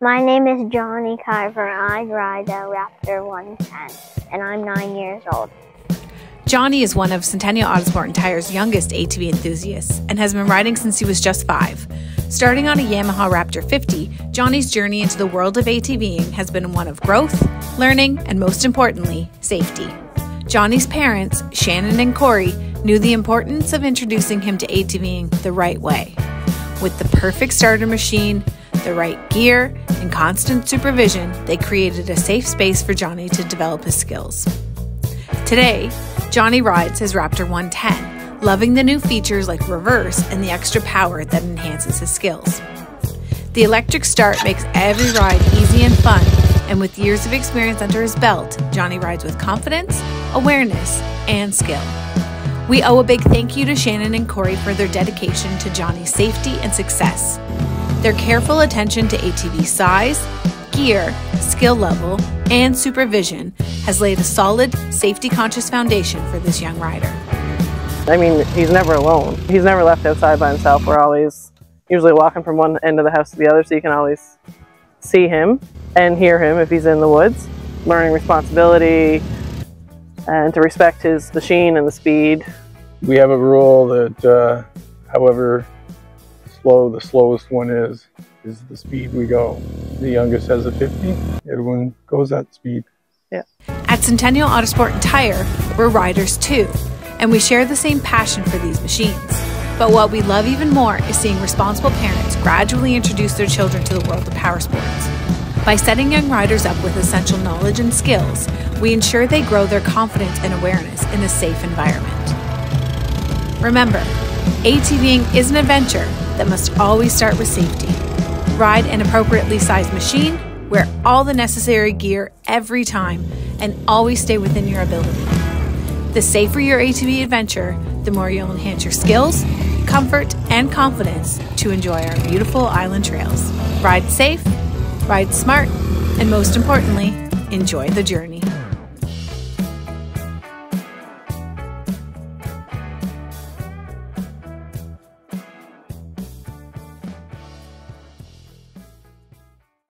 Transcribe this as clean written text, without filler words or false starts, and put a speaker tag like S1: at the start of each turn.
S1: My name is Johnny Carver. I ride a Raptor 110, and I'm 9 years old.
S2: Johnny is one of Centennial Auto-Sport Tire's youngest ATV enthusiasts and has been riding since he was just 5. Starting on a Yamaha Raptor 50, Johnny's journey into the world of ATVing has been one of growth, learning, and most importantly, safety. Johnny's parents, Shannon and Corey, knew the importance of introducing him to ATVing the right way. With the perfect starter machine, the right gear, and constant supervision, they created a safe space for Johnny to develop his skills. Today, Johnny rides his Raptor 110, loving the new features like reverse and the extra power that enhances his skills. The electric start makes every ride easy and fun, and with years of experience under his belt, Johnny rides with confidence, awareness, and skill. We owe a big thank you to Shannon and Corey for their dedication to Johnny's safety and success. Their careful attention to ATV size, gear, skill level, and supervision has laid a solid, safety-conscious foundation for this young rider.
S3: I mean, he's never alone. He's never left outside by himself. We're always usually walking from one end of the house to the other, so you can always see him and hear him if he's in the woods. Learning responsibility and to respect his machine and the speed.
S4: We have a rule that however slow the slowest one is the speed we go. The youngest has a 50, everyone goes that speed.
S3: Yeah.
S2: At Centennial Auto-Sport Tire, we're riders too, and we share the same passion for these machines. But what we love even more is seeing responsible parents gradually introduce their children to the world of power sports. By setting young riders up with essential knowledge and skills, we ensure they grow their confidence and awareness in a safe environment. Remember, ATVing is an adventure that must always start with safety. Ride an appropriately sized machine, wear all the necessary gear every time, and always stay within your ability. The safer your ATV adventure, the more you'll enhance your skills, comfort, and confidence to enjoy our beautiful island trails. Ride safe, ride smart, and most importantly, enjoy the journey.